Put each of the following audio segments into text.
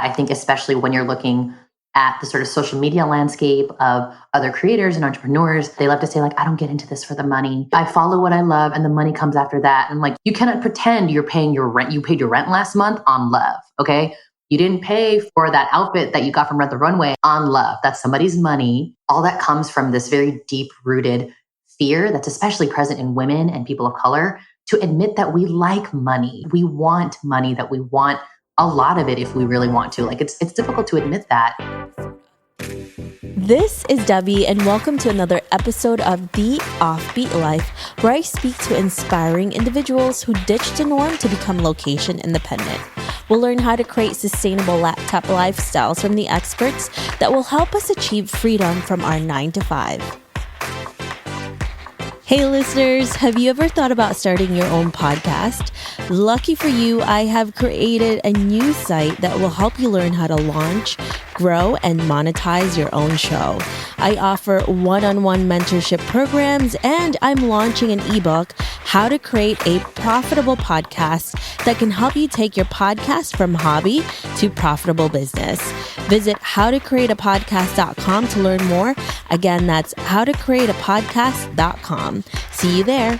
I think especially when you're looking at the sort of social media landscape of other creators and entrepreneurs, they love to say like, I don't get into this for the money. I follow what I love and the money comes after that. And like, you cannot pretend you're paying your rent. You paid your rent last month on love. Okay. You didn't pay for that outfit that you got from Rent the Runway on love. That's somebody's money. All that comes from this very deep rooted fear that's especially present in women and people of color to admit that we like money. We want money, that we want a lot of it if we really want to. Like it's difficult to admit that. This is Debbie, and welcome to another episode of The Offbeat Life, where I speak to inspiring individuals who ditched the norm to become location independent. We'll learn how to create sustainable laptop lifestyles from the experts that will help us achieve freedom from our 9-to-5. Hey listeners, have you ever thought about starting your own podcast? Lucky for you, I have created a new site that will help you learn how to launch, grow, and monetize your own show. I offer one-on-one mentorship programs, and I'm launching an ebook, How to Create a Profitable Podcast, that can help you take your podcast from hobby to profitable business. Visit howtocreateapodcast.com to learn more. Again, that's howtocreateapodcast.com. See you there.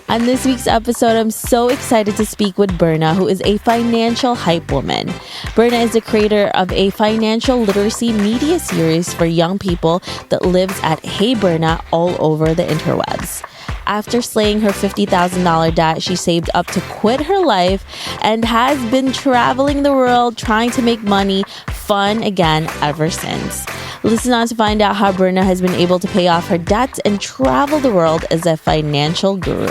On this week's episode, I'm so excited to speak with Berna, who is a financial hype woman. Berna is the creator of a financial literacy media series for young people that lives at Hey Berna all over the interwebs. After slaying her $50,000 debt, she saved up to quit her life and has been traveling the world trying to make money fun again ever since. Listen on to find out how Berna has been able to pay off her debts and travel the world as a financial guru.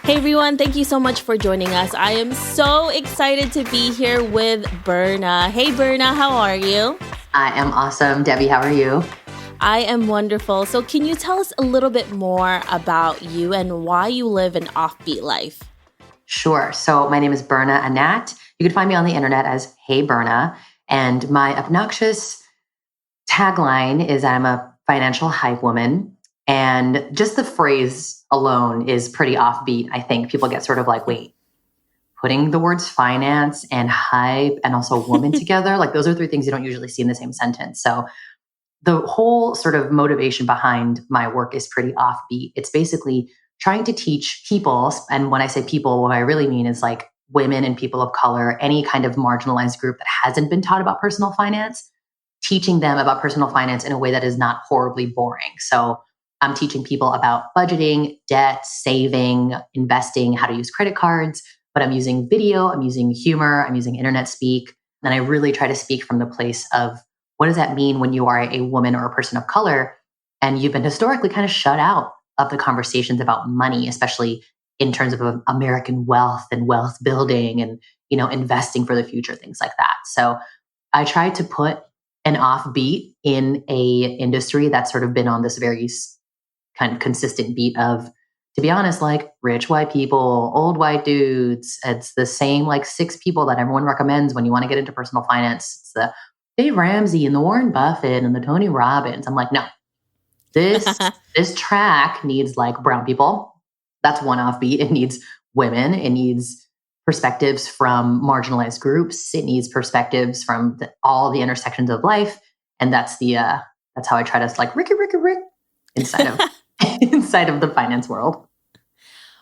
Hey everyone, thank you so much for joining us. I am so excited to be here with Berna. Hey Berna, how are you? I am awesome. Debbie, how are you? I am wonderful. So can you tell us a little bit more about you and why you live an offbeat life? Sure. So my name is Berna Anat. You can find me on the internet as Hey Berna. And my obnoxious tagline is I'm a financial hype woman. And just the phrase alone is pretty offbeat. I think people get sort of like, wait, putting the words finance and hype and also woman together, like those are three things you don't usually see in the same sentence. So the whole sort of motivation behind my work is pretty offbeat. It's basically trying to teach people, and when I say people, what I really mean is like women and people of color, any kind of marginalized group that hasn't been taught about personal finance, teaching them about personal finance in a way that is not horribly boring. So I'm teaching people about budgeting, debt, saving, investing, how to use credit cards, but I'm using video, I'm using humor, I'm using internet speak. And I really try to speak from the place of what does that mean when you are a woman or a person of color and you've been historically kind of shut out of the conversations about money, especially in terms of American wealth and wealth building and, you know, investing for the future, things like that. So I try to put an offbeat in a industry that's sort of been on this very kind of consistent beat of, to be honest, like rich white people, old white dudes. It's the same like 6 people that everyone recommends when you want to get into personal finance. It's the Dave Ramsey and the Warren Buffett and the Tony Robbins. I'm like, no, this track needs like brown people. That's one offbeat. It needs women. It needs perspectives from marginalized groups. It needs perspectives from all the intersections of life. And that's how I try to like Rick inside of inside of the finance world.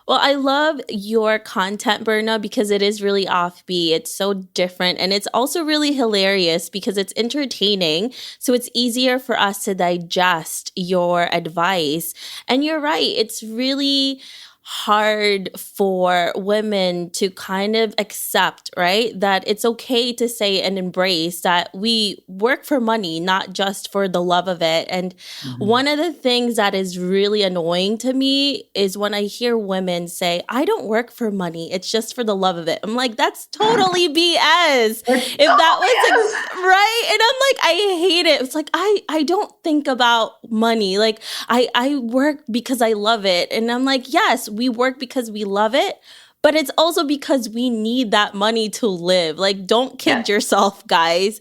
Well, I love your content, Berna, because it is really offbeat. It's so different. And it's also really hilarious because it's entertaining. So it's easier for us to digest your advice. And you're right. It's really hard for women to kind of accept, right? That it's okay to say and embrace that we work for money, not just for the love of it. And one of the things that is really annoying to me is when I hear women say, I don't work for money, it's just for the love of it. I'm like, that's totally BS. If that was right. And I'm like, I hate it. It's like, I don't think about money. Like I work because I love it. And I'm like, yes, we work because we love it, but it's also because we need that money to live. Like, don't kid yourself, guys.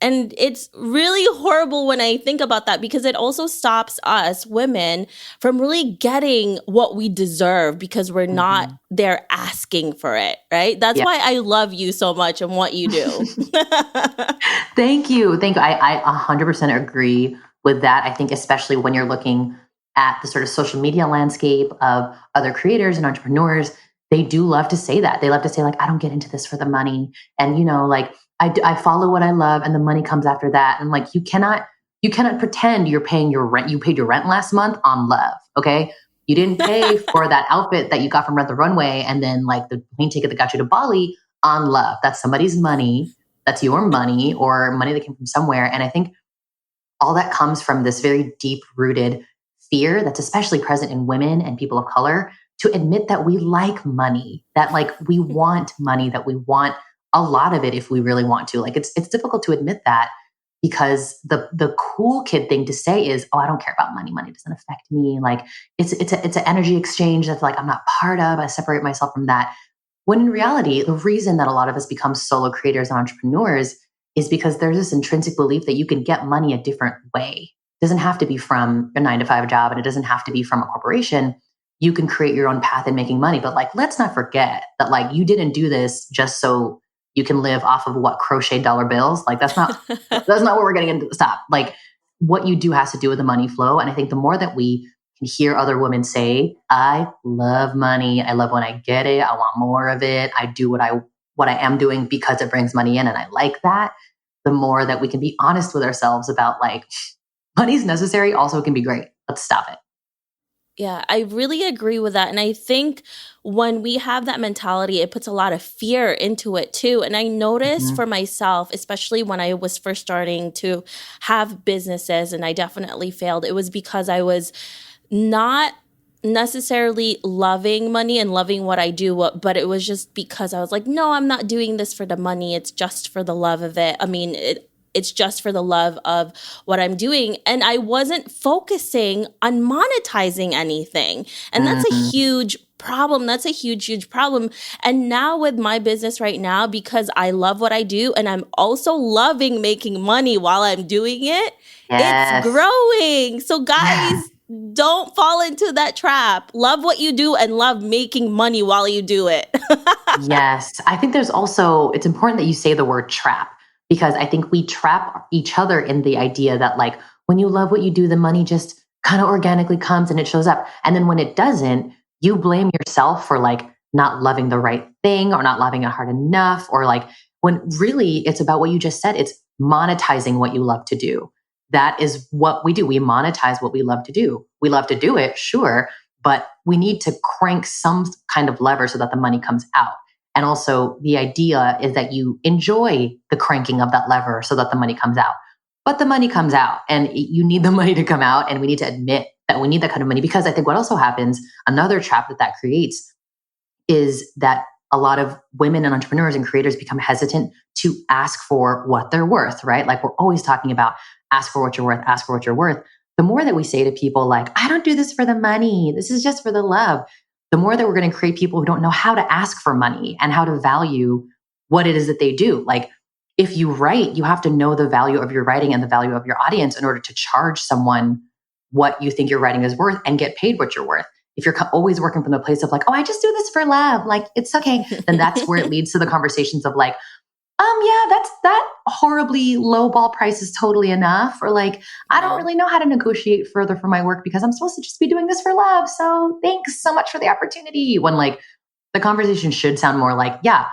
And it's really horrible when I think about that, because it also stops us women from really getting what we deserve because we're not there asking for it, right? That's why I love you so much and what you do. Thank you. Thank you. I 100% agree with that. I think especially when you're looking at the sort of social media landscape of other creators and entrepreneurs, they do love to say that. They love to say like, I don't get into this for the money. And, like I follow what I love and the money comes after that. And like, you cannot pretend you're paying your rent. You paid your rent last month on love. Okay. You didn't pay for that outfit that you got from Rent the Runway and then like the plane ticket that got you to Bali on love. That's somebody's money. That's your money or money that came from somewhere. And I think all that comes from this very deep rooted fear that's especially present in women and people of color to admit that we like money, that like we want money, that we want a lot of it if we really want to. Like it's difficult to admit that because the cool kid thing to say is, oh, I don't care about money. Money doesn't affect me. Like it's an energy exchange that's like I'm not part of. I separate myself from that. When in reality, the reason that a lot of us become solo creators and entrepreneurs is because there's this intrinsic belief that you can get money a different way. It doesn't have to be from a 9-to-5 job and it doesn't have to be from a corporation. You can create your own path in making money. But like, let's not forget that like you didn't do this just so you can live off of what crochet dollar bills. Like that's not what we're getting into. Stop. Like what you do has to do with the money flow. And I think the more that we can hear other women say, I love money. I love when I get it. I want more of it. I do what I am doing because it brings money in and I like that. The more that we can be honest with ourselves about like money's necessary, also it can be great. Let's stop it. Yeah, I really agree with that. And I think when we have that mentality, it puts a lot of fear into it too. And I noticed for myself, especially when I was first starting to have businesses and I definitely failed, it was because I was not necessarily loving money and loving what I do, but it was just because I was like, no, I'm not doing this for the money. It's just for the love of it. I mean, it's just for the love of what I'm doing. And I wasn't focusing on monetizing anything. And that's a huge problem. That's a huge, huge problem. And now with my business right now, because I love what I do and I'm also loving making money while I'm doing it, it's growing. So guys, don't fall into that trap. Love what you do and love making money while you do it. Yes. I think there's also, it's important that you say the word trap because I think we trap each other in the idea that like when you love what you do, the money just kind of organically comes and it shows up. And then when it doesn't, you blame yourself for like not loving the right thing or not loving it hard enough or like when really it's about what you just said. It's monetizing what you love to do. That is what we do. We monetize what we love to do. We love to do it, sure, but we need to crank some kind of lever so that the money comes out. And also the idea is that you enjoy the cranking of that lever so that the money comes out. But the money comes out and you need the money to come out. And we need to admit that we need that kind of money because I think what also happens, another trap that creates is that a lot of women and entrepreneurs and creators become hesitant to ask for what they're worth, right? Like we're always talking about ask for what you're worth, ask for what you're worth. The more that we say to people like, I don't do this for the money, this is just for the love, the more that we're going to create people who don't know how to ask for money and how to value what it is that they do. Like if you write, you have to know the value of your writing and the value of your audience in order to charge someone what you think your writing is worth and get paid what you're worth. If you're always working from the place of like, oh, I just do this for love, like it's okay, then that's where it leads to the conversations of like, yeah, that horribly low ball price is totally enough. Or like, I don't really know how to negotiate further for my work because I'm supposed to just be doing this for love. So thanks so much for the opportunity. When like the conversation should sound more like, yeah,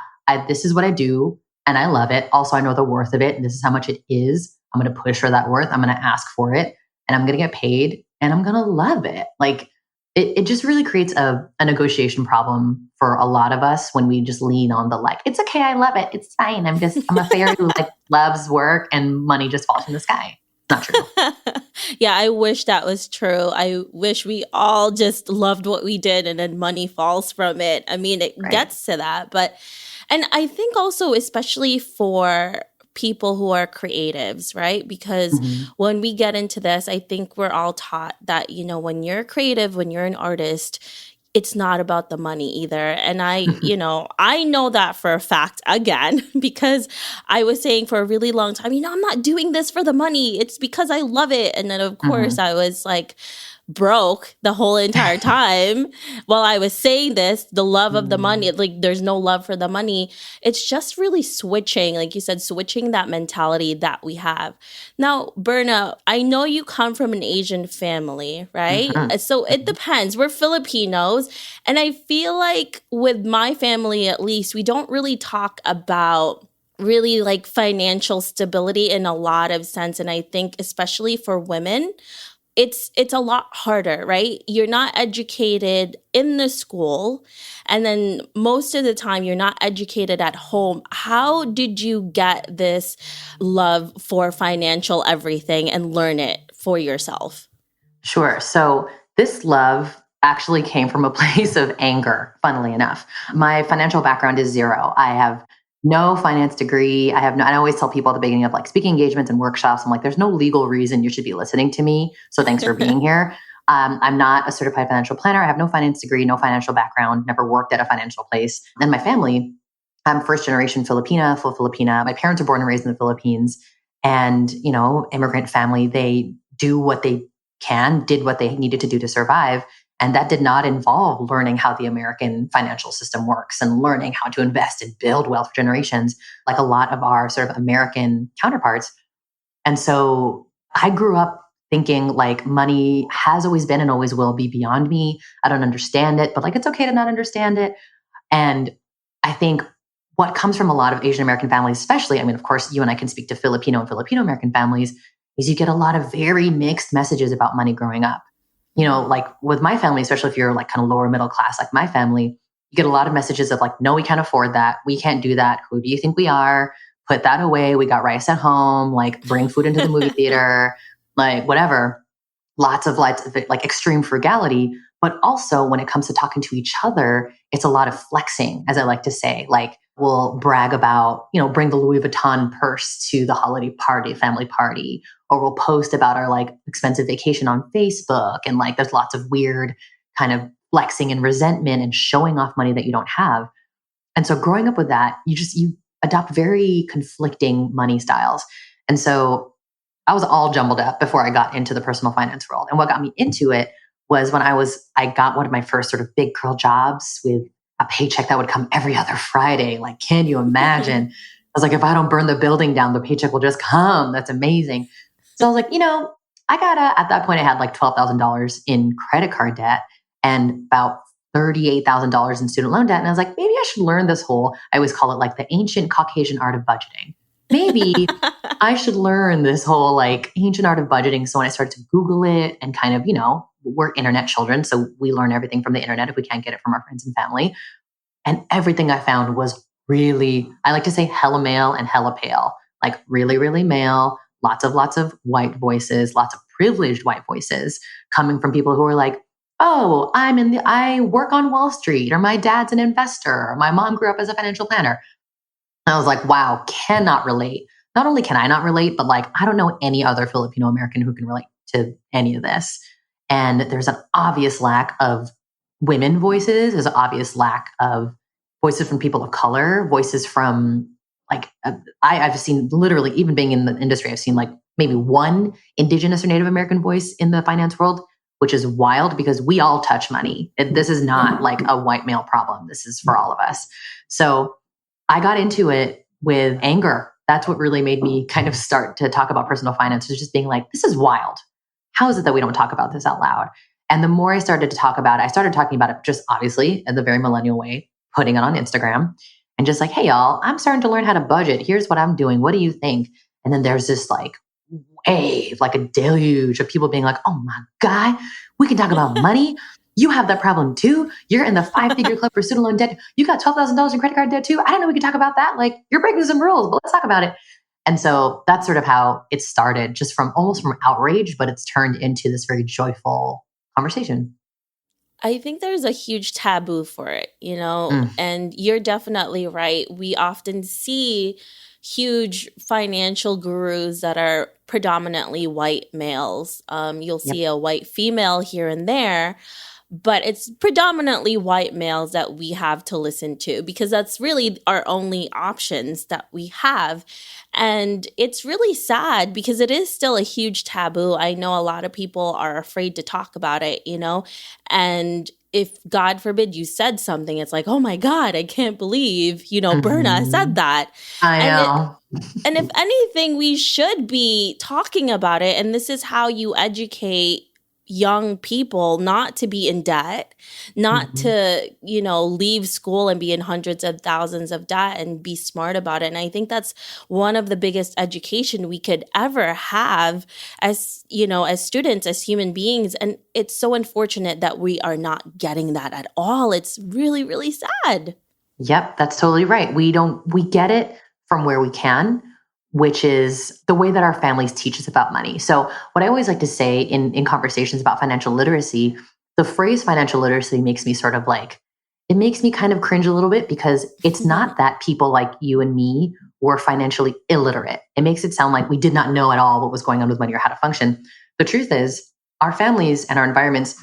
this is what I do and I love it. Also, I know the worth of it and this is how much it is. I'm going to push for that worth. I'm going to ask for it and I'm going to get paid and I'm going to love it. Like it just really creates a negotiation problem for a lot of us when we just lean on the like, it's okay, I love it, it's fine. I'm a fairy who like loves work and money just falls from the sky. Not true. Yeah, I wish that was true. I wish we all just loved what we did and then money falls from it. I mean, it gets to that. And I think also, especially for people who are creatives, right? Because when we get into this, I think we're all taught that, when you're creative, when you're an artist, it's not about the money either. And I know that for a fact again, because I was saying for a really long time, I'm not doing this for the money. It's because I love it. And then, of course, Mhm. I was like, broke the whole entire time while I was saying this, the love of the money, Mm. like there's no love for the money. It's just really switching, like you said, switching that mentality that we have. Now, Berna, I know you come from an Asian family, right? Mhm. So it Mhm. depends. We're Filipinos. And I feel like with my family, at least, we don't really talk about really like financial stability in a lot of sense. And I think especially for women, it's a lot harder, right? You're not educated in the school, and then most of the time you're not educated at home. How did you get this love for financial everything and learn it for yourself? Sure. So this love actually came from a place of anger, funnily enough. My financial background is zero. I have no finance degree. I always tell people at the beginning of like speaking engagements and workshops, I'm like, there's no legal reason you should be listening to me. So thanks for being here. I'm not a certified financial planner. I have no finance degree, no financial background, never worked at a financial place. And my family, I'm first generation Filipina, full Filipina. My parents are born and raised in the Philippines. And, immigrant family, they do what they did what they needed to do to survive. And that did not involve learning how the American financial system works and learning how to invest and build wealth for generations, like a lot of our sort of American counterparts. And so I grew up thinking like money has always been and always will be beyond me. I don't understand it, but like it's okay to not understand it. And I think what comes from a lot of Asian American families, especially, I mean, of course, you and I can speak to Filipino and Filipino American families, is you get a lot of very mixed messages about money growing up. Like with my family, especially if you're like kind of lower middle class, like my family, you get a lot of messages of like, no, we can't afford that. We can't do that. Who do you think we are? Put that away. We got rice at home, like bring food into the movie theater, like whatever. Lots of like extreme frugality. But also when it comes to talking to each other, it's a lot of flexing, as I like to say. Like we'll brag about, bring the Louis Vuitton purse to the holiday party, family party, or we'll post about our like expensive vacation on Facebook. And like there's lots of weird kind of flexing and resentment and showing off money that you don't have. And so growing up with that, you adopt very conflicting money styles. And so I was all jumbled up before I got into the personal finance world. And what got me into it was when I got one of my first sort of big girl jobs with a paycheck that would come every other Friday. Like, can you imagine? I was like, if I don't burn the building down, the paycheck will just come. That's amazing. So I was like, at that point, I had like $12,000 in credit card debt and about $38,000 in student loan debt. And I was like, maybe I should learn this whole, I always call it like the ancient Caucasian art of budgeting. Maybe I should learn this whole like ancient art of budgeting. So when I started to Google it and kind of, we're internet children. So we learn everything from the internet if we can't get it from our friends and family. And everything I found was really, I like to say hella male and hella pale, like really, really male, lots of white voices, lots of privileged white voices coming from people who are like, oh, I work on Wall Street, or my dad's an investor, or my mom grew up as a financial planner. And I was like, wow, cannot relate. Not only can I not relate, but like, I don't know any other Filipino American who can relate to any of this. And there's an obvious lack of women voices. There's an obvious lack of voices from people of color, voices from like, I've seen literally, even being in the industry, I've seen like maybe one Indigenous or Native American voice in the finance world, which is wild because we all touch money. This is not like a white male problem. This is for all of us. So I got into it with anger. That's what really made me kind of start to talk about personal finance, was just being like, this is wild. How is it that we don't talk about this out loud? And the more I started to talk about it, I started talking about it just obviously in the very millennial way, putting it on Instagram and just like, hey, y'all, I'm starting to learn how to budget. Here's what I'm doing. What do you think? And then there's this like wave, like a deluge of people being like, oh my God, we can talk about money. You have that problem too. You're in the 5-figure club for student loan debt. You got $12,000 in credit card debt too. I don't know. We could talk about that. Like you're breaking some rules, but let's talk about it. And so that's sort of how it started, just from almost from outrage, but it's turned into this very joyful conversation. I think there's a huge taboo for it, Mm, and you're definitely right. We often see huge financial gurus that are predominantly white males. You'll yep. see a white female here and there, but it's predominantly white males that we have to listen to because that's really our only options that we have. And it's really sad because it is still a huge taboo. I know a lot of people are afraid to talk about it, and if God forbid you said something, it's like, oh my God, I can't believe, Berna said that. I And know. and if anything, we should be talking about it. And this is how you educate young people not to be in debt, not Mhm. to, leave school and be in hundreds of thousands of debt and be smart about it. And I think that's one of the biggest education we could ever have as, as students, as human beings. And it's so unfortunate that we are not getting that at all. It's really, really sad. Yep, that's totally right. We get it from where we can, which is the way that our families teach us about money. So what I always like to say in conversations about financial literacy, the phrase financial literacy makes me sort of like, it makes me kind of cringe a little bit because it's not that people like you and me were financially illiterate. It makes it sound like we did not know at all what was going on with money or how to function. The truth is, our families and our environments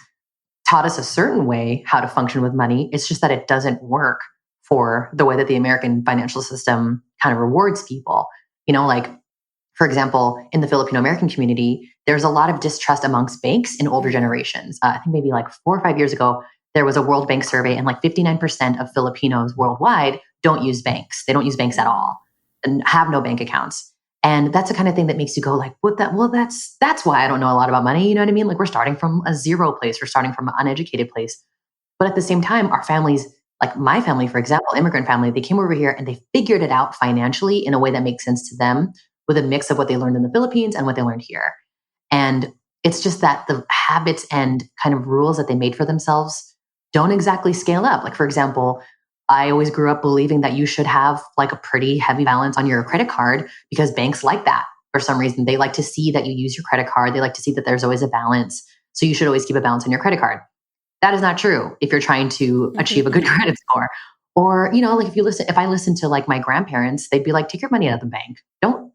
taught us a certain way how to function with money. It's just that it doesn't work for the way that the American financial system kind of rewards people. Like, for example, in the Filipino American community, there's a lot of distrust amongst banks in older generations. I think maybe like 4 or 5 years ago, there was a World Bank survey, and like 59% of Filipinos worldwide don't use banks. They don't use banks at all and have no bank accounts. And that's the kind of thing that makes you go like, what that? Well, that's why I don't know a lot about money. You know what I mean? Like we're starting from a zero place. We're starting from an uneducated place. But at the same time, our families, like my family, for example, immigrant family, they came over here and they figured it out financially in a way that makes sense to them with a mix of what they learned in the Philippines and what they learned here. And it's just that the habits and kind of rules that they made for themselves don't exactly scale up. Like, for example, I always grew up believing that you should have like a pretty heavy balance on your credit card because banks like that. For some reason, they like to see that you use your credit card. They like to see that there's always a balance. So you should always keep a balance on your credit card. That is not true if you're trying to achieve a good credit score. Or, like if I listen to like my grandparents, they'd be like, take your money out of the bank. Don't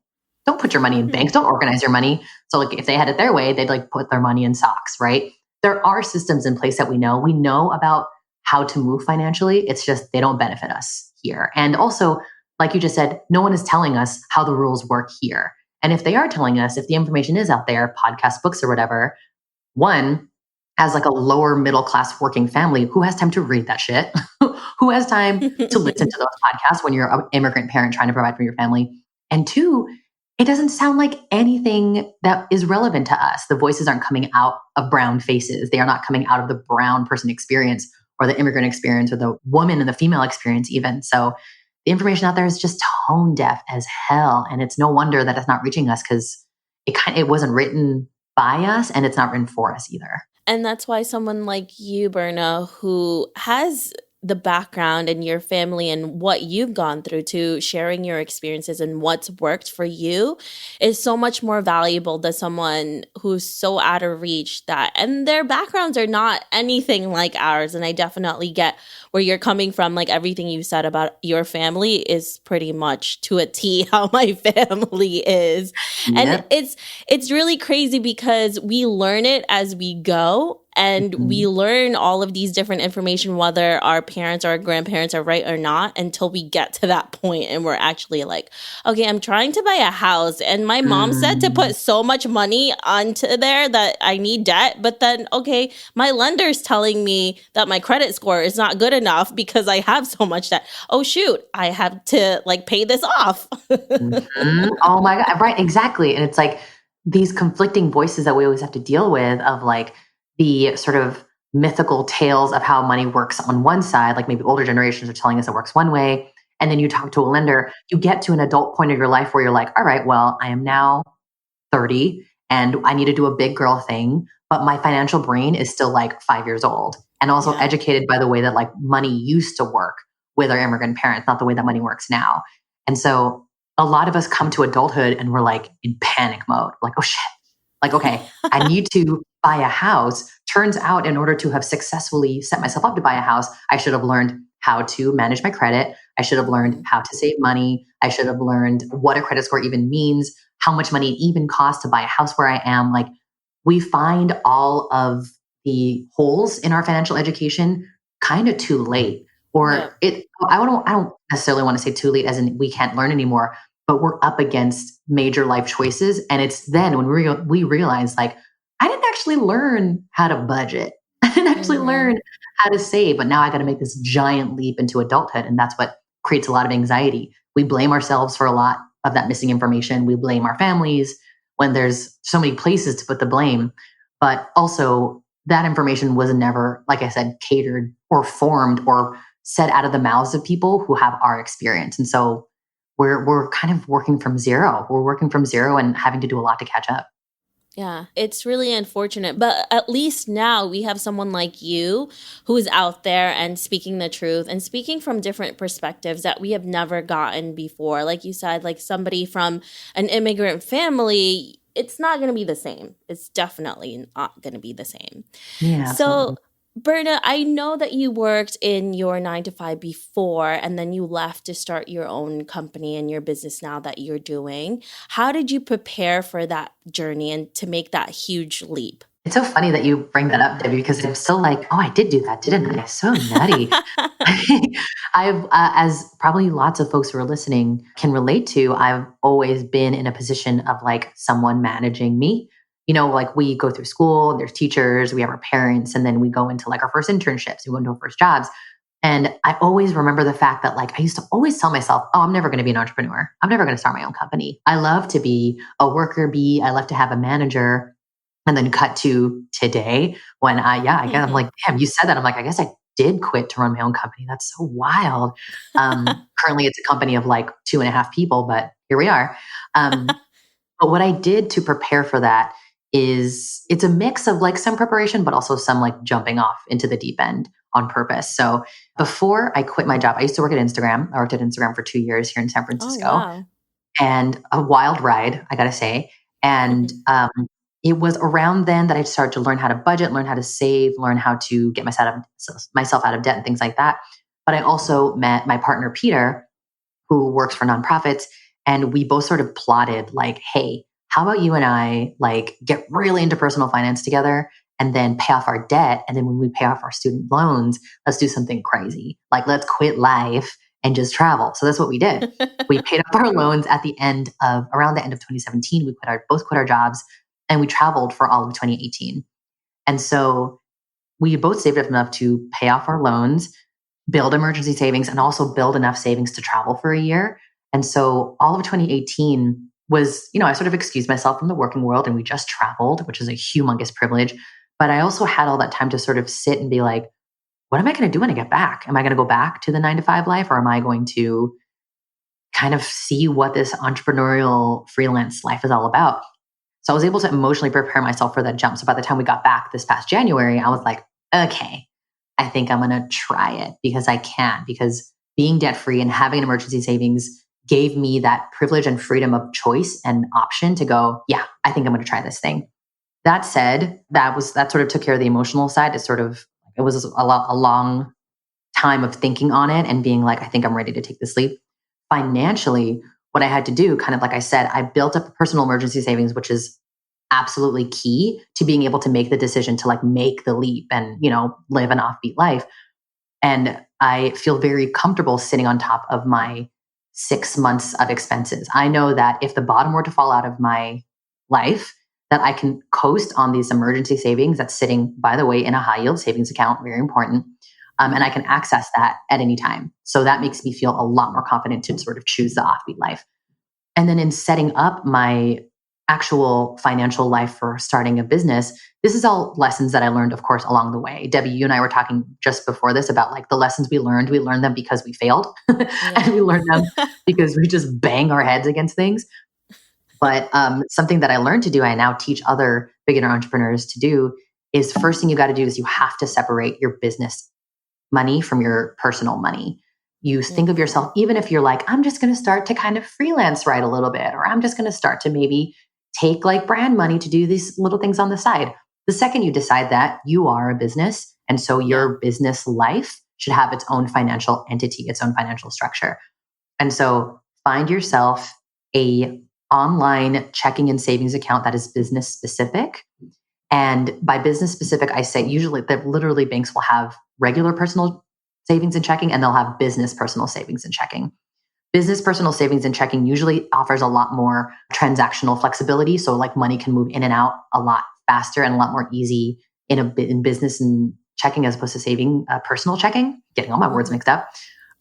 put your money in banks. Don't organize your money. So like if they had it their way, they'd like put their money in socks, right? There are systems in place that we know about how to move financially. It's just they don't benefit us here. And also, like you just said, no one is telling us how the rules work here. And if they are telling us, if the information is out there, podcasts, books, or whatever, one, as like a lower middle class working family, who has time to read that shit? Who has time to listen to those podcasts when you're an immigrant parent trying to provide for your family? And two, it doesn't sound like anything that is relevant to us. The voices aren't coming out of brown faces. They are not coming out of the brown person experience or the immigrant experience or the woman and the female experience even. So the information out there is just tone deaf as hell. And it's no wonder that it's not reaching us because it wasn't written by us and it's not written for us either. And that's why someone like you, Berna, who has the background and your family and what you've gone through to sharing your experiences and what's worked for you is so much more valuable than someone who's so out of reach that, and their backgrounds are not anything like ours. And I definitely get where you're coming from. Like everything you said about your family is pretty much to a T how my family is. Yep. And it's really crazy because we learn it as we go. And we learn all of these different information, whether our parents or our grandparents are right or not, until we get to that point and we're actually like, okay, I'm trying to buy a house. And my mom said to put so much money onto there that I need debt. But then, okay, my lender's telling me that my credit score is not good enough because I have so much debt. Oh, shoot, I have to like pay this off. Oh my God. Right. Exactly. And it's like these conflicting voices that we always have to deal with of like, the sort of mythical tales of how money works on one side, like maybe older generations are telling us it works one way. And then you talk to a lender, you get to an adult point of your life where you're like, all right, well, I am now 30 and I need to do a big girl thing, but my financial brain is still like 5 years old and also educated by the way that like money used to work with our immigrant parents, not the way that money works now. And so a lot of us come to adulthood and we're like in panic mode, like, oh shit. Like, okay, I need to buy a house. Turns out, in order to have successfully set myself up to buy a house, I should have learned how to manage my credit. I should have learned how to save money. I should have learned what a credit score even means, how much money it even costs to buy a house where I am. Like, we find all of the holes in our financial education kind of too late. Yeah. I don't necessarily want to say too late as in we can't learn anymore, but we're up against major life choices. And it's then when we realize like, I didn't actually learn how to budget. I didn't actually learn how to save, but now I got to make this giant leap into adulthood. And that's what creates a lot of anxiety. We blame ourselves for a lot of that missing information. We blame our families when there's so many places to put the blame. But also, that information was never, like I said, catered or formed or said out of the mouths of people who have our experience. And so we're kind of working from zero. We're working from zero and having to do a lot to catch up. Yeah, it's really unfortunate, but at least now we have someone like you who is out there and speaking the truth and speaking from different perspectives that we have never gotten before. Like you said, like somebody from an immigrant family, it's not going to be the same. It's definitely not going to be the same. Yeah, So, Berna, I know that you worked in your 9 to 5 before, and then you left to start your own company and your business now that you're doing. How did you prepare for that journey and to make that huge leap? It's so funny that you bring that up, Debbie, because I'm still like, oh, I did do that, didn't I? So nutty. I've, as probably lots of folks who are listening can relate to, I've always been in a position of like someone managing me. Like we go through school, there's teachers, we have our parents, and then we go into like our first internships, we go into our first jobs. And I always remember the fact that like I used to always tell myself, oh, I'm never going to be an entrepreneur. I'm never going to start my own company. I love to be a worker bee. I love to have a manager. And then cut to today when I guess I'm like, damn, you said that. I'm like, I guess I did quit to run my own company. That's so wild. Currently it's a company of like 2.5 people, but here we are. But what I did to prepare for that is it's a mix of like some preparation, but also some like jumping off into the deep end on purpose. So before I quit my job, I used to work at Instagram. I worked at Instagram for 2 years here in San Francisco. Oh, wow. And a wild ride, I got to say. And it was around then that I started to learn how to budget, learn how to save, learn how to get myself out of debt and things like that. But I also met my partner, Peter, who works for nonprofits. And we both sort of plotted like, hey, how about you and I like get really into personal finance together and then pay off our debt. And then when we pay off our student loans, let's do something crazy. Like let's quit life and just travel. So that's what we did. We paid off our loans at around the end of 2017. We both quit our jobs and we traveled for all of 2018. And so we both saved up enough to pay off our loans, build emergency savings, and also build enough savings to travel for a year. And so all of 2018 was, I sort of excused myself from the working world and we just traveled, which is a humongous privilege. But I also had all that time to sort of sit and be like, what am I going to do when I get back? Am I going to go back to the 9 to 5 life, or am I going to kind of see what this entrepreneurial freelance life is all about? So I was able to emotionally prepare myself for that jump. So by the time we got back this past January, I was like, okay, I think I'm going to try it because I can, because being debt free and having an emergency savings gave me that privilege and freedom of choice and option to go, yeah, I think I'm going to try this thing. That said, that sort of took care of the emotional side. It was a long time of thinking on it and being like, I think I'm ready to take this leap. Financially, what I had to do, kind of like I said, I built up a personal emergency savings, which is absolutely key to being able to make the decision to like make the leap and, live an offbeat life. And I feel very comfortable sitting on top of my 6 months of expenses. I know that if the bottom were to fall out of my life, that I can coast on these emergency savings that's sitting, by the way, in a high yield savings account, very important. And I can access that at any time. So that makes me feel a lot more confident to sort of choose the offbeat life. And then in setting up my actual financial life for starting a business, this is all lessons that I learned, of course, along the way. Debbie, you and I were talking just before this about like the lessons we learned. We learned them because we failed and we learned them because we just bang our heads against things. But something that I learned to do, I now teach other beginner entrepreneurs to do, is first thing you got to do is you have to separate your business money from your personal money. You think of yourself, even if you're like, I'm just going to start to kind of freelance write a little bit, or I'm just going to start to maybe take like brand money to do these little things on the side. The second you decide that, you are a business. And so your business life should have its own financial entity, its own financial structure. And so find yourself a online checking and savings account that is business specific And by business specific, I say usually that literally banks will have regular personal savings and checking, and they'll have business personal savings and checking. Business personal savings and checking usually offers a lot more transactional flexibility. So like money can move in and out a lot faster and a lot more easy in business and checking as opposed to saving personal checking. Getting all my words mixed up.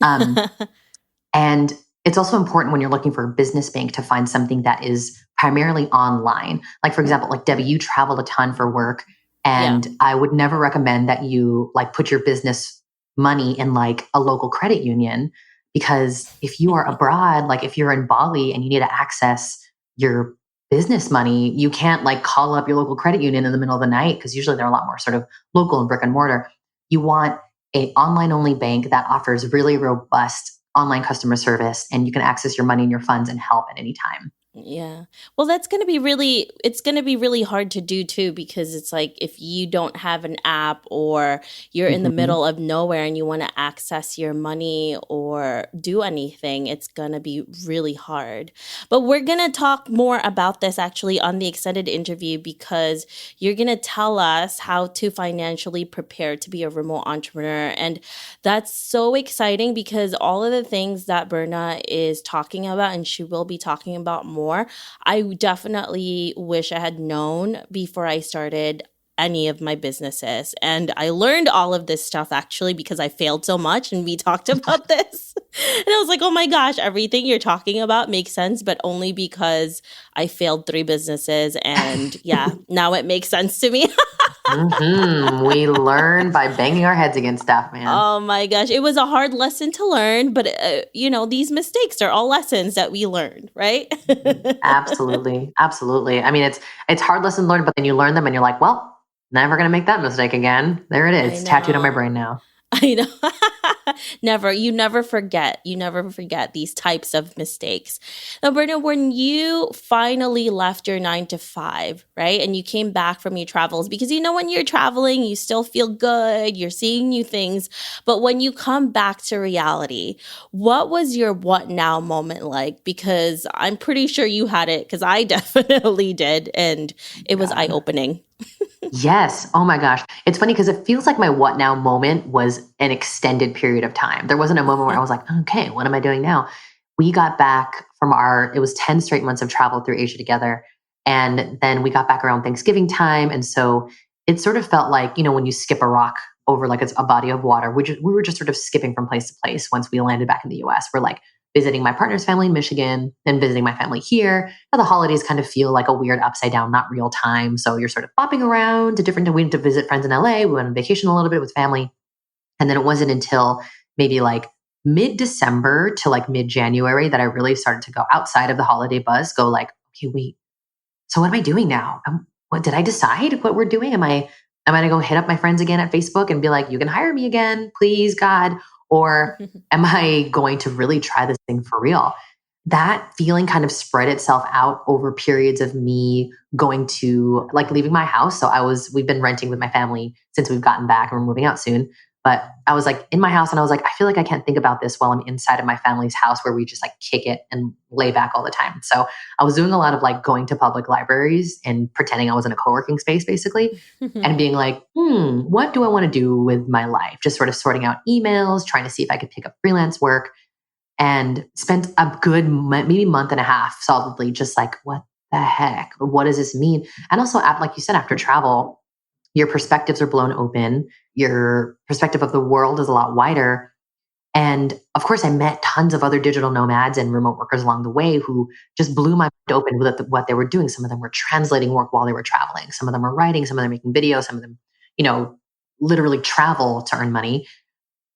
And it's also important when you're looking for a business bank to find something that is primarily online. Like, for example, like Debbie, you travel a ton for work. And I would never recommend that you like put your business money in like a local credit union, because if you are abroad, like if you're in Bali and you need to access your business money, you can't like call up your local credit union in the middle of the night, because usually they're a lot more sort of local and brick and mortar. You want a online only bank that offers really robust online customer service, and you can access your money and your funds and help at any time. Yeah. Well, it's going to be really hard to do too, because it's like if you don't have an app or you're in the middle of nowhere and you want to access your money or do anything, it's going to be really hard. But we're going to talk more about this actually on the extended interview, because you're going to tell us how to financially prepare to be a remote entrepreneur. And that's so exciting, because all of the things that Berna is talking about, and she will be talking about more, I definitely wish I had known before I started any of my businesses. And I learned all of this stuff actually because I failed so much, and we talked about this. And I was like, oh my gosh, everything you're talking about makes sense, but only because I failed 3 businesses. And now it makes sense to me. We learn by banging our heads against stuff, man. Oh my gosh. It was a hard lesson to learn, but these mistakes are all lessons that we learned, right? Absolutely. Absolutely. I mean, it's hard lesson learned, but then you learn them and you're like, well, never going to make that mistake again. There it is. It's tattooed on my brain now. I know. You never forget these types of mistakes. Now, Berna, when you finally left your 9 to 5, right, and you came back from your travels, because when you're traveling, you still feel good, you're seeing new things, but when you come back to reality, what was your what now moment like? Because I'm pretty sure you had it, because I definitely did, and it was eye-opening. Yes. Oh my gosh. It's funny because it feels like my what now moment was an extended period of time. There wasn't a moment where I was like, okay, what am I doing now? We got back from it was 10 straight months of travel through Asia together. And then we got back around Thanksgiving time. And so it sort of felt like, when you skip a rock over like it's a body of water, we were just sort of skipping from place to place. Once we landed back in the US, we're like visiting my partner's family in Michigan and visiting my family here. Now, the holidays kind of feel like a weird upside down, not real time. So you're sort of bopping around to different, we went to visit friends in LA. We went on vacation a little bit with family. And then it wasn't until maybe like mid-December to like mid-January that I really started to go outside of the holiday buzz, go like, okay, wait, so what am I doing now? What did I decide what we're doing? Am I going to go hit up my friends again at Facebook and be like, you can hire me again, please, God? Or am I going to really try this thing for real? That feeling kind of spread itself out over periods of me going to like leaving my house. So we've been renting with my family since we've gotten back and we're moving out soon. But I was like in my house and I was like, I feel like I can't think about this while I'm inside of my family's house where we just like kick it and lay back all the time. So I was doing a lot of like going to public libraries and pretending I was in a co-working space basically and being like, what do I want to do with my life? Just sort of sorting out emails, trying to see if I could pick up freelance work, and spent a good maybe month and a half solidly just like, what the heck? What does this mean? And also, like you said, after travel, your perspectives are blown open. Your perspective of the world is a lot wider. And of course, I met tons of other digital nomads and remote workers along the way who just blew my mind open with what they were doing. Some of them were translating work while they were traveling. Some of them were writing. Some of them making videos. Some of them, literally travel to earn money.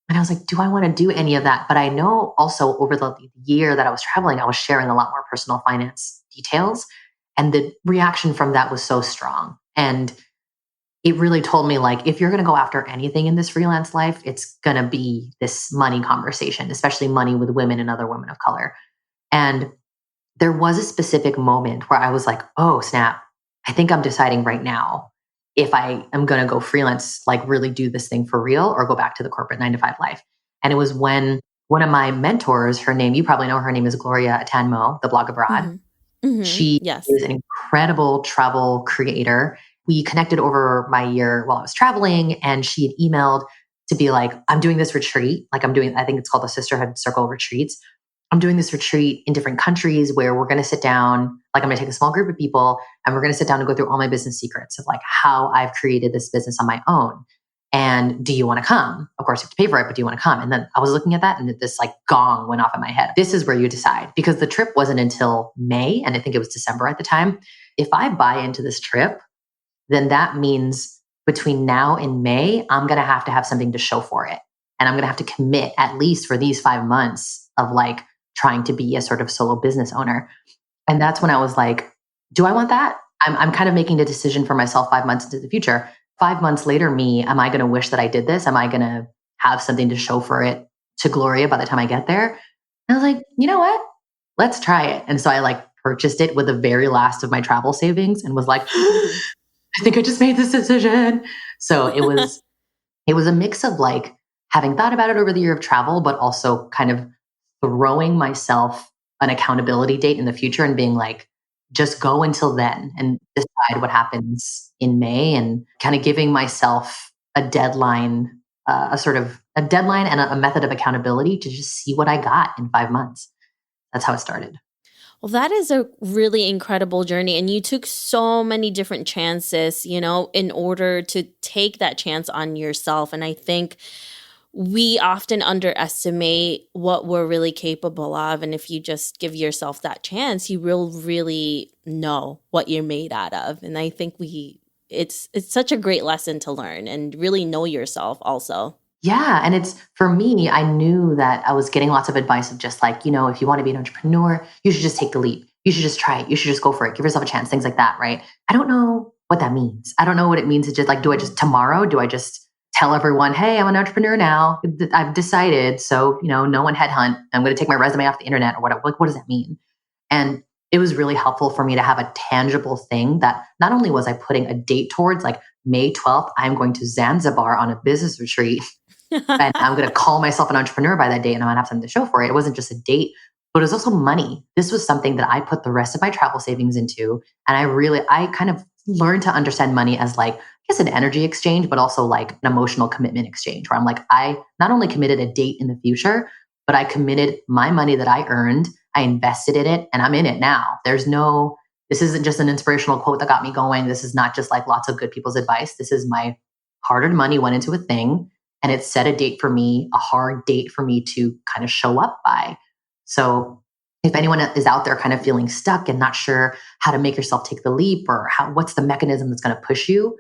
And I was like, do I want to do any of that? But I know also over the year that I was traveling, I was sharing a lot more personal finance details. And the reaction from that was so strong. And it really told me, like, if you're going to go after anything in this freelance life, it's going to be this money conversation, especially money with women and other women of color. And there was a specific moment where I was like, oh, snap. I think I'm deciding right now if I am going to go freelance, like really do this thing for real, or go back to the corporate 9 to 5 life. And it was when one of my mentors, you probably know her name is Gloria Atanmo, the blog abroad. Mm-hmm. She yes. is an incredible travel creator. we connected over my year while I was traveling, and she had emailed to be like, I'm doing this retreat. Like, I think it's called the Sisterhood Circle Retreats. I'm doing this retreat in different countries where we're going to sit down, like, I'm going to take a small group of people and we're going to sit down and go through all my business secrets of like how I've created this business on my own. And do you want to come? Of course, you have to pay for it, but do you want to come? And then I was looking at that and this like gong went off in my head. This is where you decide, because the trip wasn't until May. And I think it was December at the time. If I buy into this trip, then that means between now and May, I'm going to have something to show for it. And I'm going to have to commit at least for these 5 months of like trying to be a sort of solo business owner. And that's when I was like, do I want that? I'm kind of making a decision for myself 5 months into the future. 5 months later, am I going to wish that I did this? Am I going to have something to show for it to Gloria by the time I get there? And I was like, you know what? Let's try it. And so I like purchased it with the very last of my travel savings and was like, I think I just made this decision. So it was a mix of like having thought about it over the year of travel, but also kind of throwing myself an accountability date in the future and being like, just go until then and decide what happens in May, and kind of giving myself a deadline, a deadline and a method of accountability to just see what I got in 5 months. That's how it started. Well, that is a really incredible journey. And you took so many different chances, in order to take that chance on yourself. And I think we often underestimate what we're really capable of. And if you just give yourself that chance, you will really know what you're made out of. And I think it's such a great lesson to learn and really know yourself also. Yeah. And it's, for me, I knew that I was getting lots of advice of just like, if you want to be an entrepreneur, you should just take the leap. You should just try it. You should just go for it. Give yourself a chance, things like that. Right. I don't know what that means. I don't know what it means to just like, do I just tell everyone, hey, I'm an entrepreneur now. I've decided. So, no one headhunt. I'm going to take my resume off the internet or whatever. Like, what does that mean? And it was really helpful for me to have a tangible thing that not only was I putting a date towards, like May 12th, I'm going to Zanzibar on a business retreat. And I'm going to call myself an entrepreneur by that date and I'm going to have something to show for it. It wasn't just a date, but it was also money. This was something that I put the rest of my travel savings into. And I kind of learned to understand money as like, I guess, an energy exchange, but also like an emotional commitment exchange, where I'm like, I not only committed a date in the future, but I committed my money that I earned, I invested in it, and I'm in it now. This isn't just an inspirational quote that got me going. This is not just like lots of good people's advice. This is my hard-earned money went into a thing, and it set a date for me, a hard date for me to kind of show up by. So if anyone is out there kind of feeling stuck and not sure how to make yourself take the leap, or what's the mechanism that's going to push you,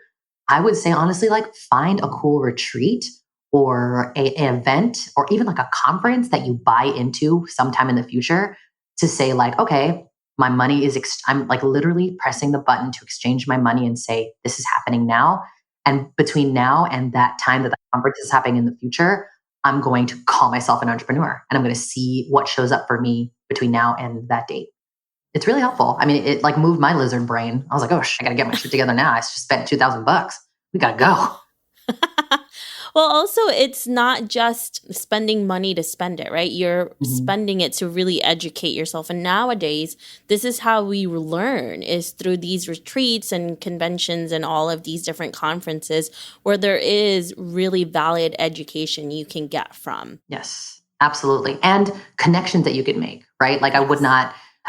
I would say, honestly, like, find a cool retreat or an event or even like a conference that you buy into sometime in the future to say like, okay, my money is, I'm like literally pressing the button to exchange my money and say, this is happening now. And between now and that time that the conference is happening in the future, I'm going to call myself an entrepreneur and I'm going to see what shows up for me between now and that date. It's really helpful. I mean, it like moved my lizard brain. I was like, oh, I got to get my shit together now. I just spent $2,000. We got to go. Well, also, it's not just spending money to spend it, right? You're spending it to really educate yourself. And nowadays, this is how we learn, is through these retreats and conventions and all of these different conferences where there is really valid education you can get from. Yes, absolutely. And connections that you could make, right? Like,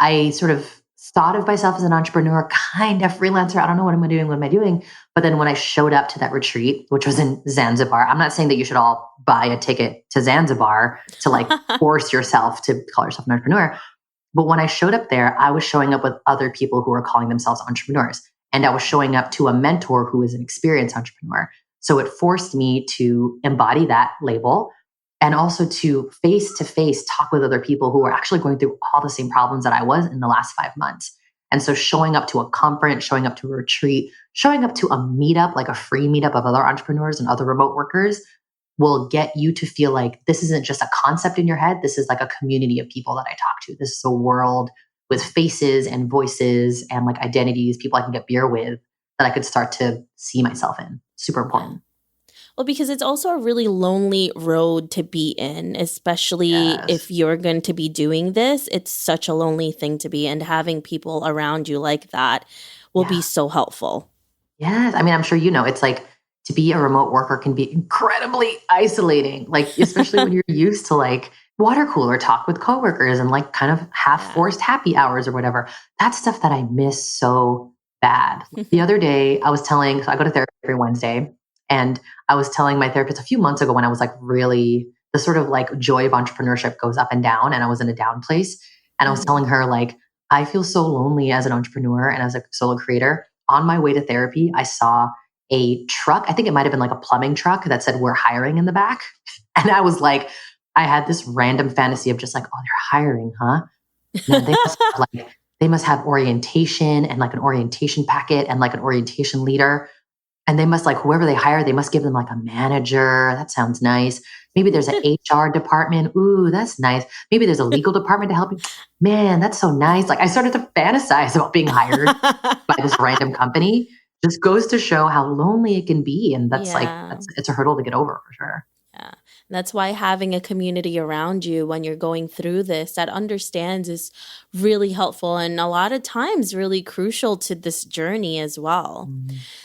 I sort of thought of myself as an entrepreneur, kind of freelancer. I don't know what am I doing? But then when I showed up to that retreat, which was in Zanzibar, I'm not saying that you should all buy a ticket to Zanzibar to like force yourself to call yourself an entrepreneur. But when I showed up there, I was showing up with other people who were calling themselves entrepreneurs. And I was showing up to a mentor who is an experienced entrepreneur. So it forced me to embody that label and also to face talk with other people who are actually going through all the same problems that I was in the last 5 months. And so showing up to a conference, showing up to a retreat, showing up to a meetup, like a free meetup of other entrepreneurs and other remote workers, will get you to feel like this isn't just a concept in your head. This is like a community of people that I talk to. This is a world with faces and voices and like identities, people I can get beer with, that I could start to see myself in. Super important. Well, because it's also a really lonely road to be in, especially if you're going to be doing this. It's such a lonely thing to be, and having people around you like that will be so helpful. Yes. I mean, I'm sure you know, it's like to be a remote worker can be incredibly isolating, like, especially when you're used to like water cooler talk with coworkers and like kind of half Yeah. forced happy hours or whatever. That's stuff that I miss so bad. The other day, so I go to therapy every Wednesday, and I was telling my therapist a few months ago when I was like really, the sort of like joy of entrepreneurship goes up and down, and I was in a down place. And I was Mhm. telling her, like, I feel so lonely as an entrepreneur and as a solo creator. On my way to therapy, I saw a truck. I think it might have been like a plumbing truck that said, "We're hiring" in the back. And I was like, I had this random fantasy of just like, oh, they're hiring, huh? Man, they must have orientation and like an orientation packet and like an orientation leader. And they must like whoever they hire, they must give them like a manager. That sounds nice. Maybe there's an HR department. Ooh, that's nice. Maybe there's a legal department to help you. Man, that's so nice. Like I started to fantasize about being hired by this random company. Just goes to show how lonely it can be. And Yeah. it's a hurdle to get over for sure. Yeah. That's why having a community around you when you're going through this that understands is really helpful and a lot of times really crucial to this journey as well.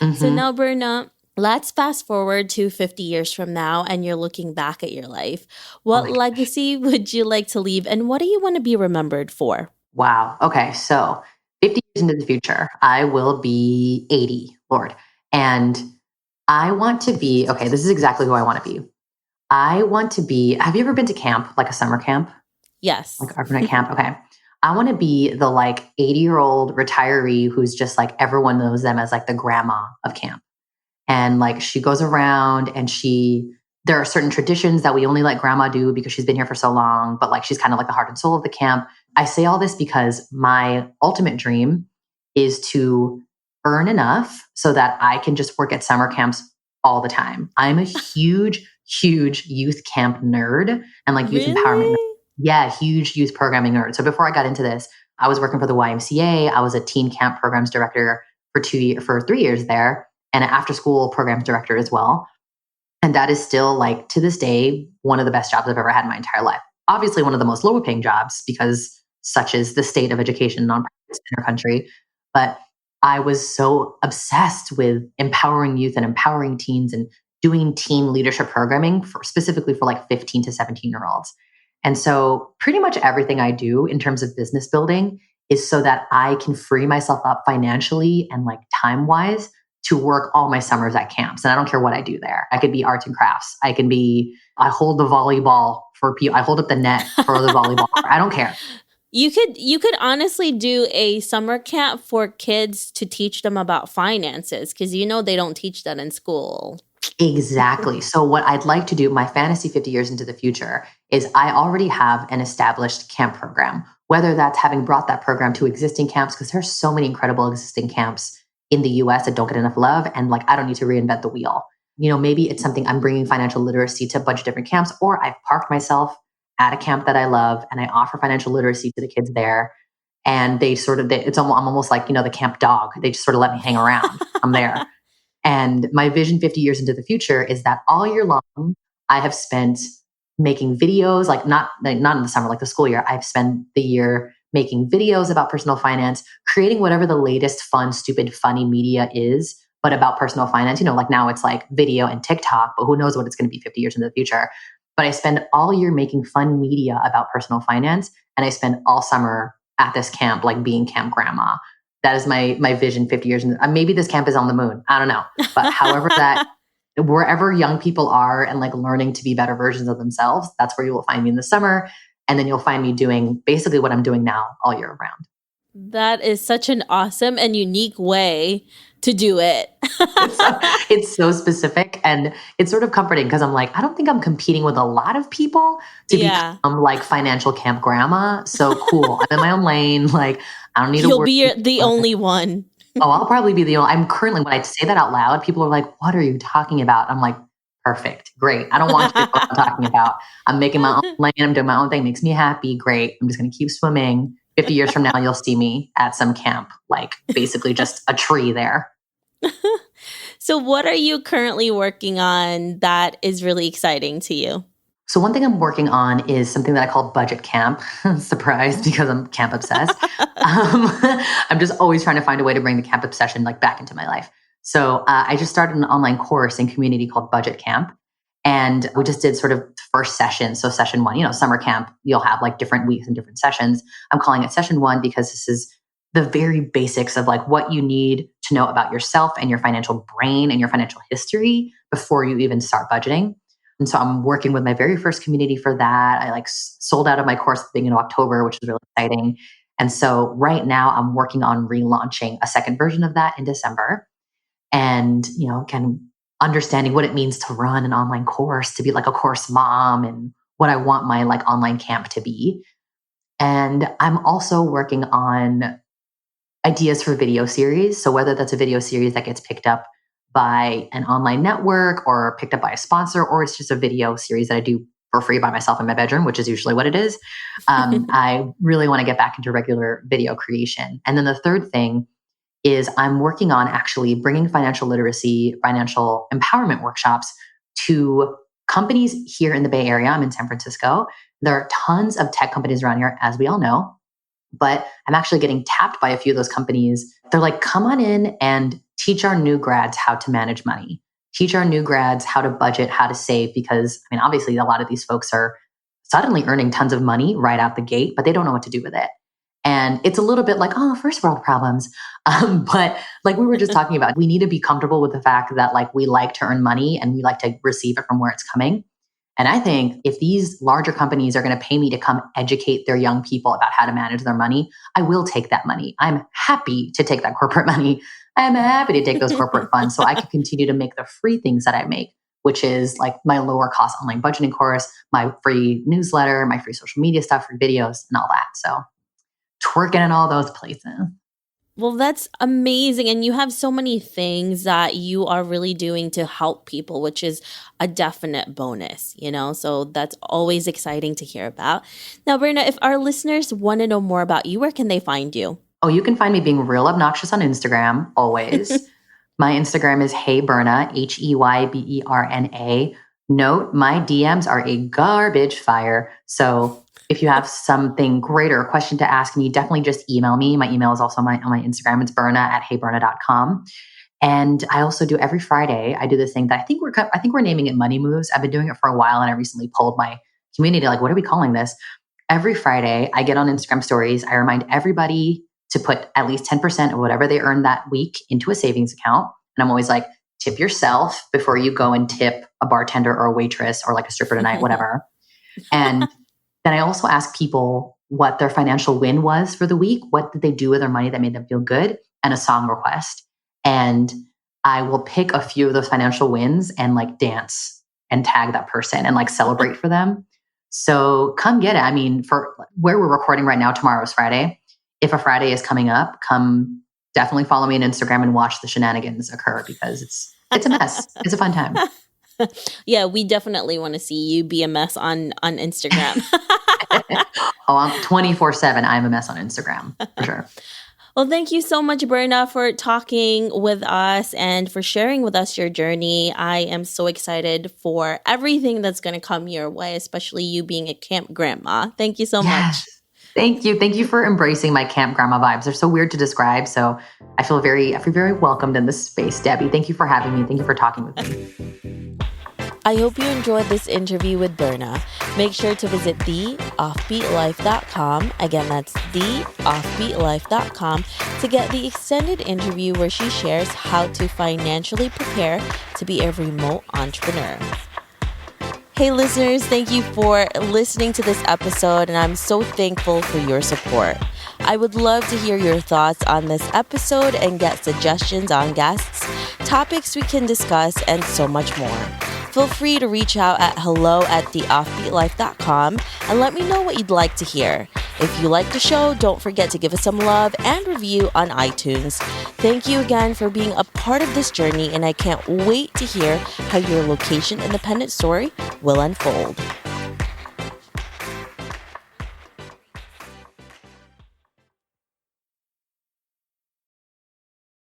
So Mm-hmm. now, Berna, let's fast forward to 50 years from now and you're looking back at your life. Oh What my God. legacy would you like to leave and what do you want to be remembered for? Wow. Okay. So 50 years into the future, I will be 80, Lord. And I want to be, okay, this is exactly who I want to be. I want to be, have you ever been to camp, like a summer camp, Yes. like overnight camp? Okay. I want to be the like 80-year-old retiree who's just like everyone knows them as like the grandma of camp. And like she goes around and there are certain traditions that we only let grandma do because she's been here for so long, but like she's kind of like the heart and soul of the camp. I say all this because my ultimate dream is to earn enough so that I can just work at summer camps all the time. I'm a huge youth camp nerd and like youth empowerment nerd. Really? Yeah, huge youth programming nerd. So before I got into this, I was working for the YMCA. I was a teen camp programs director for 3 years there, and an after school programs director as well. And that is still like to this day, one of the best jobs I've ever had in my entire life. Obviously one of the most lower paying jobs because such is the state of education nonprofits in our country. But I was so obsessed with empowering youth and empowering teens and doing teen leadership programming specifically for like 15 to 17-year-olds. And so pretty much everything I do in terms of business building is so that I can free myself up financially and like time wise to work all my summers at camps. And I don't care what I do there. I could be arts and crafts. I hold the volleyball for people. I hold up the net for the volleyball. I don't care. You could honestly do a summer camp for kids to teach them about finances because they don't teach that in school. Exactly. So what I'd like to do, my fantasy 50 years into the future, is I already have an established camp program, whether that's having brought that program to existing camps, because there's so many incredible existing camps in the US that don't get enough love. And like, I don't need to reinvent the wheel. Maybe it's something I'm bringing financial literacy to a bunch of different camps, or I've parked myself at a camp that I love and I offer financial literacy to the kids there. And I'm almost like, the camp dog. They just sort of let me hang around. I'm there. And my vision 50 years into the future is that all year long, I have spent making videos, not in the summer, like the school year. I've spent the year making videos about personal finance, creating whatever the latest fun, stupid, funny media is, but about personal finance. Like now it's like video and TikTok, but who knows what it's going to be 50 years into the future. But I spend all year making fun media about personal finance. And I spend all summer at this camp, like being camp grandma. That is my vision 50 years. Maybe this camp is on the moon. I don't know. But wherever young people are and like learning to be better versions of themselves, that's where you will find me in the summer. And then you'll find me doing basically what I'm doing now all year round. That is such an awesome and unique way to do it. It's so specific and it's sort of comforting because I'm like, I don't think I'm competing with a lot of people to Yeah. become like financial camp grandma. So cool. I'm in my own lane. Like I don't need to You'll worry. be the only one. Oh, I'll probably be the only. I'm currently, when I say that out loud, people are like, what are you talking about? I'm like, perfect. Great. I don't want you to know what I'm talking about. I'm making my own lane. I'm doing my own thing. Makes me happy. Great. I'm just going to keep swimming. 50 years from now, you'll see me at some camp, like basically just a tree there. So what are you currently working on that is really exciting to you? So one thing I'm working on is something that I call budget camp. Surprise, because I'm camp obsessed. I'm just always trying to find a way to bring the camp obsession like back into my life. So I just started an online course and community called Budget Camp. And we just did sort of first session. So session one, summer camp, you'll have like different weeks and different sessions. I'm calling it session one because this is the very basics of like what you need to know about yourself and your financial brain and your financial history before you even start budgeting. And so I'm working with my very first community for that. I like sold out of my course at the beginning of October, which is really exciting. And so right now I'm working on relaunching a second version of that in December. And, kind of understanding what it means to run an online course, to be like a course mom, and what I want my like online camp to be. And I'm also working on ideas for video series. So whether that's a video series that gets picked up by an online network or picked up by a sponsor, or it's just a video series that I do for free by myself in my bedroom, which is usually what it is. I really want to get back into regular video creation. And then the third thing is I'm working on actually bringing financial literacy, financial empowerment workshops to companies here in the Bay Area. I'm in San Francisco. There are tons of tech companies around here, as we all know, but I'm actually getting tapped by a few of those companies. They're like, come on in and teach our new grads how to manage money, teach our new grads how to budget, how to save, because obviously a lot of these folks are suddenly earning tons of money right out the gate, but they don't know what to do with it. And it's a little bit like, oh, first world problems. But like we were just talking about, we need to be comfortable with the fact that like we like to earn money and we like to receive it from where it's coming. And I think if these larger companies are going to pay me to come educate their young people about how to manage their money, I will take that money. I'm happy to take that corporate money. I'm happy to take those corporate funds so I can continue to make the free things that I make, which is like my lower cost online budgeting course, my free newsletter, my free social media stuff, free videos, and all that. So twerking in all those places. Well, that's amazing. And you have so many things that you are really doing to help people, which is a definite bonus, So that's always exciting to hear about. Now, Berna, if our listeners want to know more about you, where can they find you? Oh, you can find me being real obnoxious on Instagram, always. My Instagram is HeyBerna, HeyBerna. Note, my DMs are a garbage fire. So if you have something great or a question to ask me, definitely just email me. My email is also on my Instagram. It's berna@heyberna.com. And I also do every Friday, I do this thing that I think we're naming it Money Moves. I've been doing it for a while, and I recently polled my community, like, what are we calling this? Every Friday, I get on Instagram stories. I remind everybody to put at least 10% of whatever they earn that week into a savings account. And I'm always like, tip yourself before you go and tip a bartender or a waitress or like a stripper tonight, whatever. And then I also ask people what their financial win was for the week. What did they do with their money that made them feel good? And a song request. And I will pick a few of those financial wins and like dance and tag that person and like celebrate for them. So come get it. For where we're recording right now, tomorrow is Friday. If a Friday is coming up, come definitely follow me on Instagram and watch the shenanigans occur, because it's a mess. It's a fun time. Yeah, we definitely want to see you be a mess on Instagram. Oh, I'm 24/7. I'm a mess on Instagram, for sure. Well, thank you so much, Berna, for talking with us and for sharing with us your journey. I am so excited for everything that's going to come your way, especially you being a camp grandma. Thank you so much. Thank you. Thank you for embracing my camp grandma vibes. They're so weird to describe. So I feel very welcomed in this space, Debbie. Thank you for having me. Thank you for talking with me. I hope you enjoyed this interview with Berna. Make sure to visit theoffbeatlife.com. Again, that's theoffbeatlife.com to get the extended interview where she shares how to financially prepare to be a remote entrepreneur. Hey listeners, thank you for listening to this episode, and I'm so thankful for your support. I would love to hear your thoughts on this episode and get suggestions on guests, topics we can discuss, and so much more. Feel free to reach out at hello@theoffbeatlife.com and let me know what you'd like to hear. If you like the show, don't forget to give us some love and review on iTunes. Thank you again for being a part of this journey, and I can't wait to hear how your location independent story will unfold.